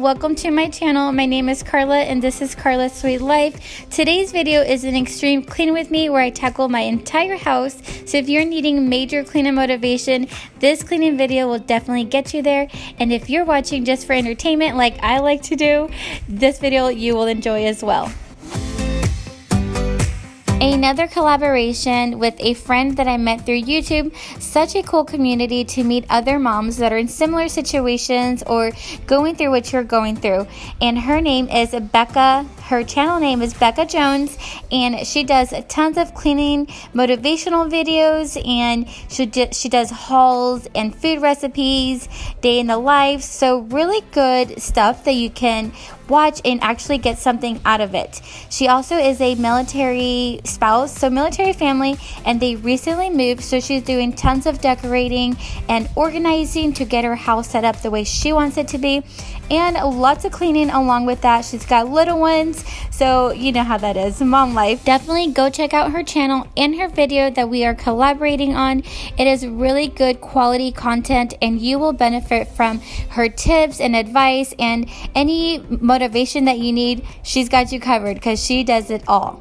welcome to my channel. My name is Karla and this is Karla's Sweet Life. Today's video is an extreme clean with me where I tackle my entire house. So if you're needing major cleaning motivation, this cleaning video will definitely get you there. And if you're watching just for entertainment like I like to do, this video you will enjoy as well. Another collaboration with a friend that I met through YouTube. Such a cool community to meet other moms that are in similar situations or going through what you're going through. And her name is Becca. Her channel name is Becca Jones, and she does tons of cleaning motivational videos, and she does hauls and food recipes, day in the life. So really good stuff that you can watch and actually get something out of it. She also is a military spouse, so military family, and they recently moved, so she's doing tons of decorating and organizing to get her house set up the way she wants it to be, and lots of cleaning along with that. She's got little ones, so you know how that is, mom life. Definitely go check out her channel and her video that we are collaborating on. It is really good quality content, and you will benefit from her tips and advice and any motivation that you need. She's got you covered because she does it all.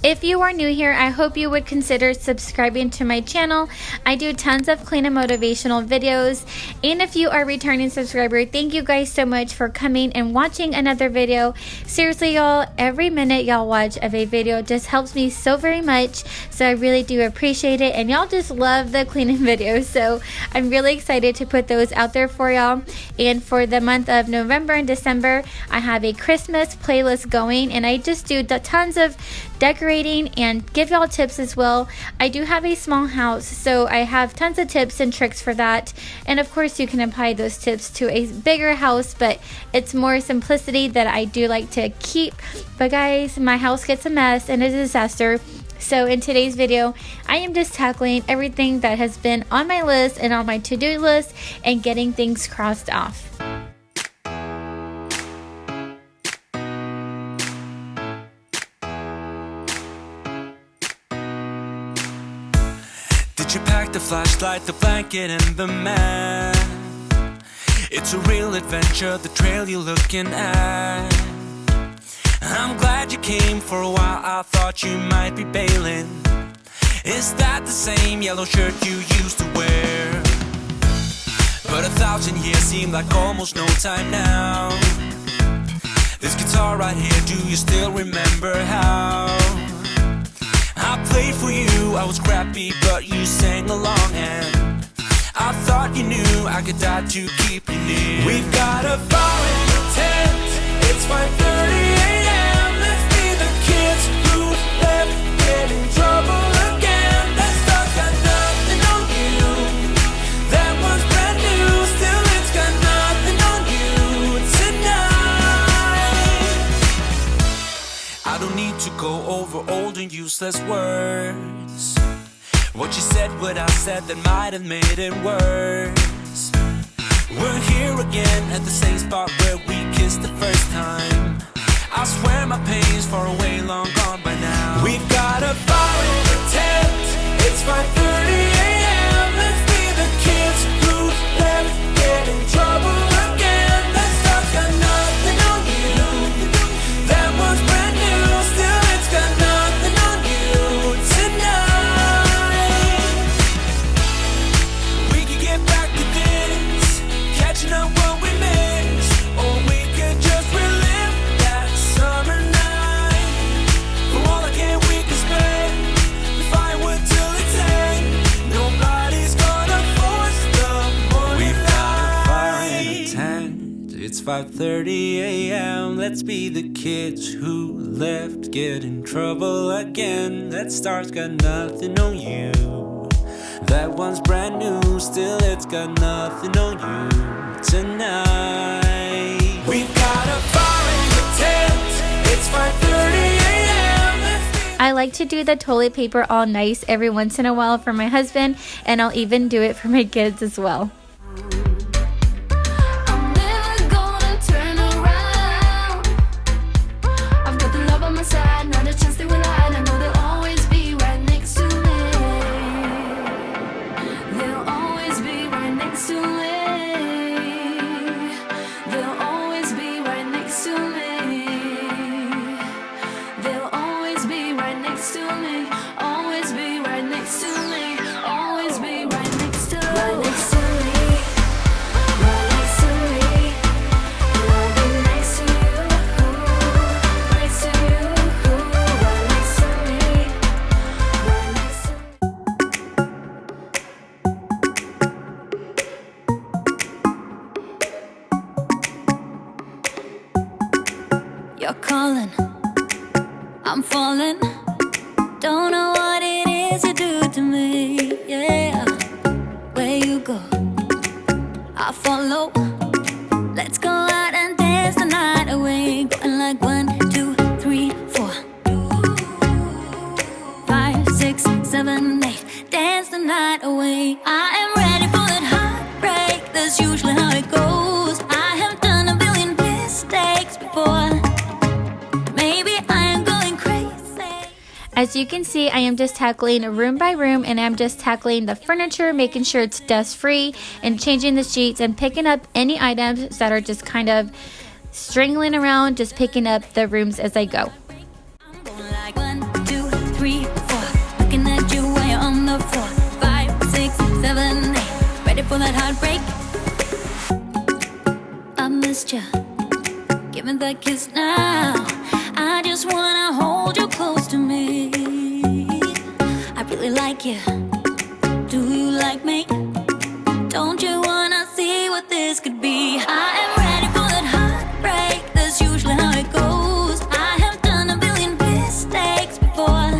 If you are new here, I hope you would consider subscribing to my channel. I do tons of clean and motivational videos. And if you are a returning subscriber, thank you guys so much for coming and watching another video. Seriously, y'all, every minute y'all watch of a video just helps me so very much. So I really do appreciate it. And y'all just love the cleaning videos. So I'm really excited to put those out there for y'all. And for the month of November and December, I have a Christmas playlist going. And I just do tons of decorating and give y'all tips as well. I do have a small house, so I have tons of tips and tricks for that. And of course you can apply those tips to a bigger house, but it's more simplicity that I do like to keep. But guys, my house gets a mess and a disaster. So in today's video, I am just tackling everything that has been on my list and on my to-do list and getting things crossed off. Did you pack the flashlight, the blanket, and the map? It's a real adventure, the trail you're looking at. I'm glad you came. For a while I thought you might be bailing. Is that the same yellow shirt you used to wear? But 1,000 years seem like almost no time now. This guitar right here, do you still remember how I played for you? I was crappy, but you sang along, and I thought you knew I could die to keep you near. We've got a fire in the tent. It's 5:30 a.m. Let's be the kids who left, get in trouble again. That stuff's got nothing on you. That one's brand new. Still, it's got nothing on you tonight. I don't need to go over old and useless words. What you said, what I said, that might have made it worse. We're here again at the same spot where we kissed the first time. I swear my pain's far away, long gone by now. We've got a fire in the tent. It's 5:30 a.m. Let's be the kids who left, get in trouble again. That stuff's got nothing on you. That one's brand new. Still, it's got nothing on you tonight. 5:30 a.m. Let's be the kids who left, get in trouble again. That star's got nothing on you. That one's brand new, still it's got nothing on you tonight. We've got a fire in the tent. It's 5:30 a.m. I like to do the toilet paper all nice every once in a while for my husband, and I'll even do it for my kids as well. I'm never gonna turn around. I've got the love on my side, not a chance they will hide. I know they'll always be right next to me. They'll always be right next to me. They'll always be right next to me. They'll always be right next to me. Always be right next to me. Always be right next to me. Right next to me. Right next to me. I'll be next to you. Next to you. Right next to me. Right next to me. You're calling, I'm falling. Don't know what it is you do to me, yeah. Where you go, I follow. Let's go out and dance the night away. Going like 1, 2, 3, 4, 5, 6, 7, 8. Dance the night away. I am ready for that heartbreak. That's usually how it goes. I have done a billion mistakes before. Maybe I am going crazy. As you can see, I am just tackling room by room, and I'm just tackling the furniture, making sure it's dust free, and changing the sheets and picking up any items that are just kind of strangling around, just picking up the rooms as I go. I'm going like 1, 2, 3, 4. Looking at you while you're on the floor. 5, 6, 7, 8. Ready for that heartbreak? I missed you. Give me that kiss now. I just wanna hold you close to me. I really like you. Do you like me? Don't you wanna see what this could be? I am ready for that heartbreak. That's usually how it goes. I have done a billion mistakes before.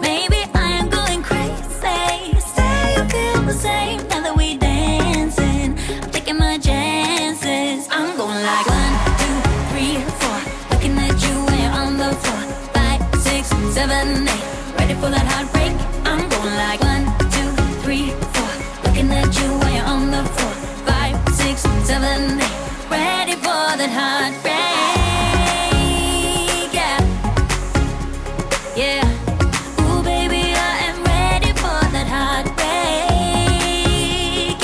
Maybe I am going crazy. Say you feel the same now that we dancing. I'm taking my chances. I'm going like 1, 2, 3, 4. Looking at you when you're on the floor. 5, 6, 7, 8. Ready for that heartbreak? I'm going like 1, 2, 3, 4. Looking at you when you're on the floor. 5, 6, 7, 8. Ready for that heartbreak? Yeah, yeah. Ooh, baby, I am ready for that heartbreak.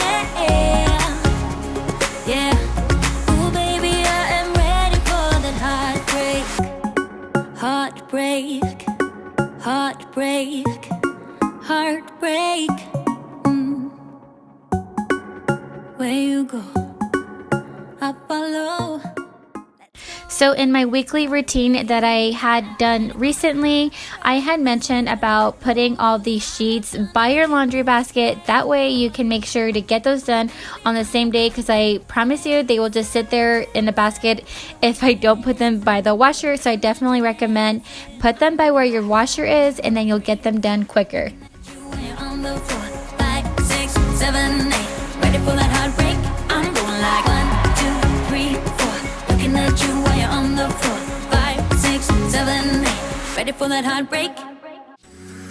Yeah, yeah. Ooh, baby, I am ready for that heartbreak. Heartbreak, heartbreak, heartbreak. Where you go, I follow. So in my weekly routine that I had done recently, I had mentioned about putting all these sheets by your laundry basket. That way you can make sure to get those done on the same day, because I promise you they will just sit there in the basket if I don't put them by the washer. So I definitely recommend put them by where your washer is, and then you'll get them done quicker. On the floor, 5, 6, 7, 8. Ready for that heartbreak? I'm going like 1, 2, 3, 4. Looking at you while you're on the floor. 5, 6, 7, 8. Ready for that heartbreak?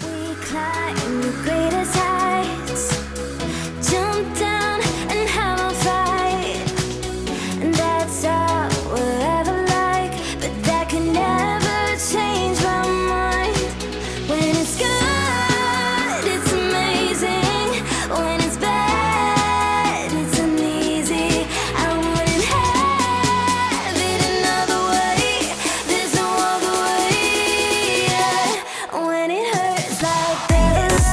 We climb the greatest heights, jump down and have a fight, and that's all we'll ever like. But that can never change my mind. When it's good, it's amazing. When it's bad, it's uneasy. I wouldn't have it another way. There's no other way. Yeah. When it hurts like this,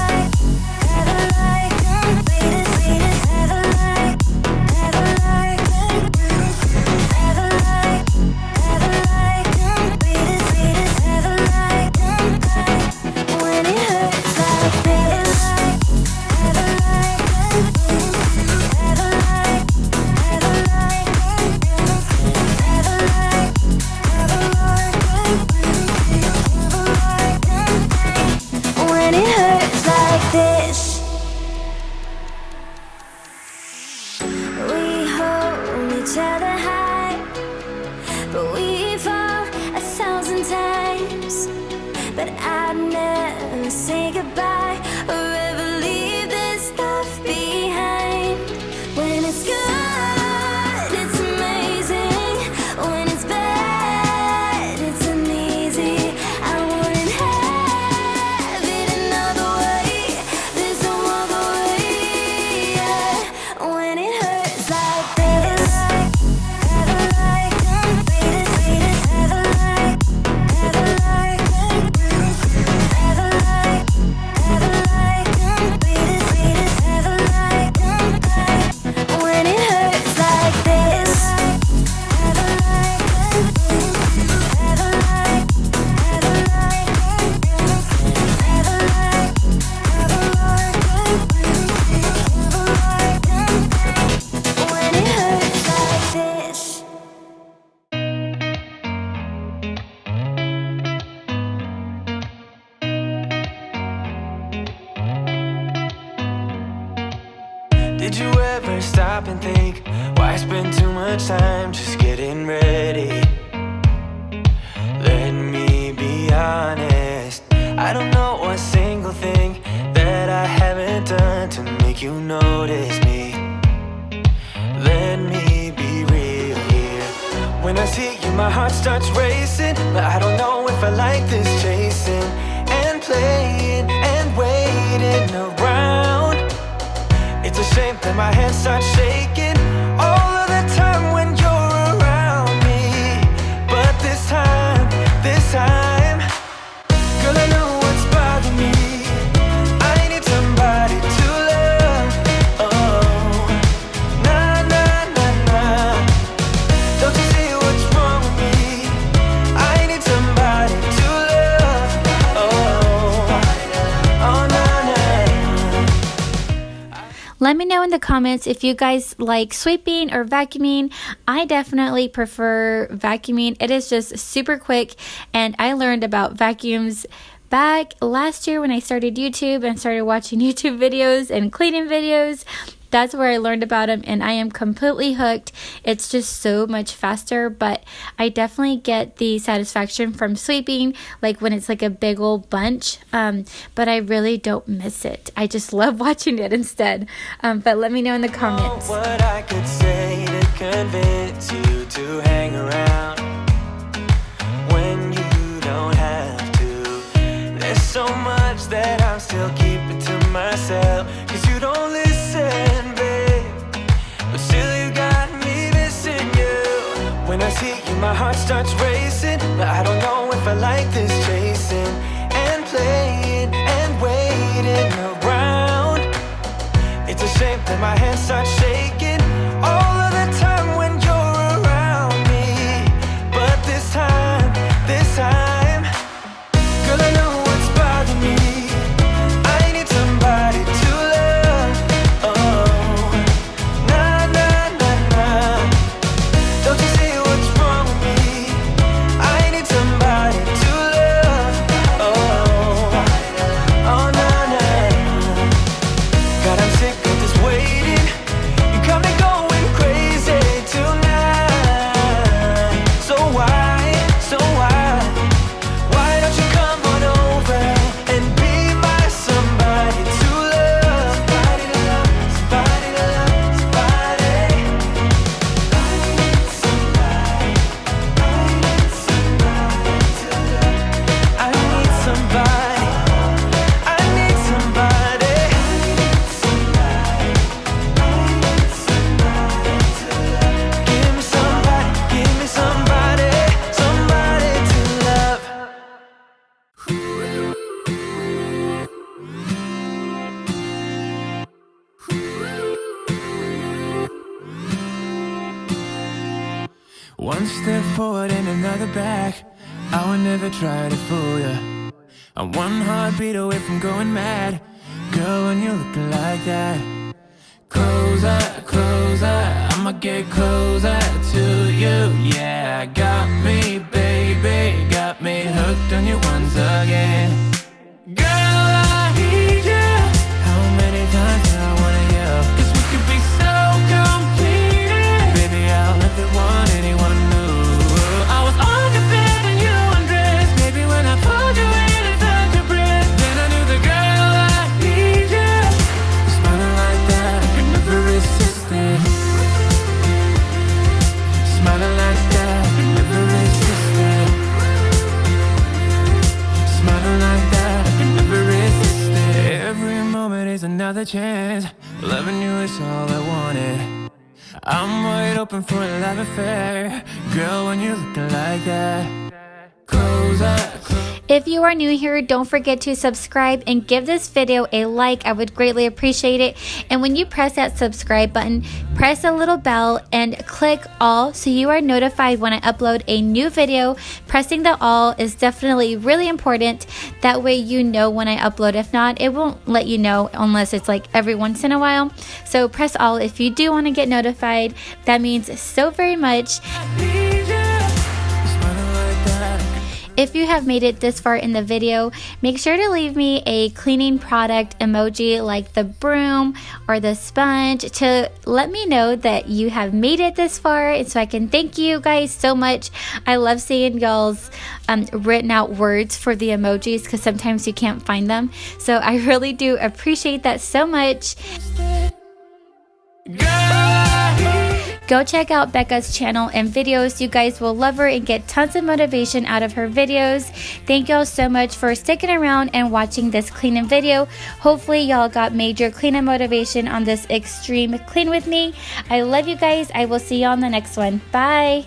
to say goodbye or ever leave this stuff behind. When it's good, it's amazing. When it's bad, it's uneasy. I wouldn't have it another way. There's no other way. Yeah. When it hurts like this, ever like, wait it, ever like, ever like, ever like, ever like, wait it, ever like, when it hurts like this, ever like, ever like, ever like, ever like, ever like, when it hurts like this. Did you ever stop and think, why spend too much time just getting ready? Let me be honest, I don't know a single thing that I haven't done to make you notice me. Let me be real here. When I see you, my heart starts racing, but I don't know if I like this chasing and playing and waiting around. It's a shame that my hands start shaking all of the time when you're around me. But this time, girl, I know what's bothering me. I need somebody to love. Oh, nah, nah, nah, nah. Don't you see what's wrong with me? I need somebody to love. Oh, oh, nah, nah. Let me know in the comments if you guys like sweeping or vacuuming. I definitely prefer vacuuming. It is just super quick, and I learned about vacuums back last year when I started YouTube and started watching YouTube videos and cleaning videos. That's where I learned about them, and I am completely hooked. It's just so much faster, but I definitely get the satisfaction from sweeping, like when it's like a big old bunch, but I really don't miss it. I just love watching it instead. But let me know in the comments. What I could say to convince you to hang around when you don't have to. There's so much that I'm still keeping to myself, 'cause you don't listen, babe. But still you got me missing you. When I see you, my heart starts racing, but I don't know if I like this chasing and playing and waiting around. It's a shame that my hands start shaking all of the time when you're around me. But this time, girl, I know what's bothering me. I need somebody to love. Oh, nah, nah, nah, nah. Don't you see what's wrong with me? I need somebody to love. Oh, oh, nah, nah. God, I'm sick of this waiting. You got me going crazy tonight. So why don't you come on over and be my somebody to love? Somebody to love, somebody to love, somebody. I need somebody to love. I need somebody. I need somebody. Give me somebody, somebody to love. One step forward and another back. I would never try to fool ya. I'm one heartbeat away from going mad. Girl, when you're looking like that, closer, closer, I'ma get closer to you. Yeah, got me, baby, got me hooked on you once again. Girl, I need you. How many times do I wanna yell? 'Cause we could be so completed. Baby, I'll never want anyone new. I was on your bed when you undressed. Baby, when I pulled you in and felt your breath, then I knew another chance. Loving you is all I wanted. I'm wide open for a love affair. Girl, when you're looking like that, close up. If you are new here, don't forget to subscribe and give this video a like. I would greatly appreciate it. And when you press that subscribe button, press the little bell and click all so you are notified when I upload a new video. Pressing the all is definitely really important. That way you know when I upload. If not, it won't let you know unless it's like every once in a while. So press all if you do want to get notified. That means so very much. If you have made it this far in the video, make sure to leave me a cleaning product emoji like the broom or the sponge to let me know that you have made it this far, and so I can thank you guys so much. I love seeing y'all's written out words for the emojis because sometimes you can't find them. So I really do appreciate that so much. Go check out Becca's channel and videos. You guys will love her and get tons of motivation out of her videos. Thank y'all so much for sticking around and watching this cleaning video. Hopefully y'all got major cleaning motivation on this extreme clean with me. I love you guys. I will see you on the next one. Bye.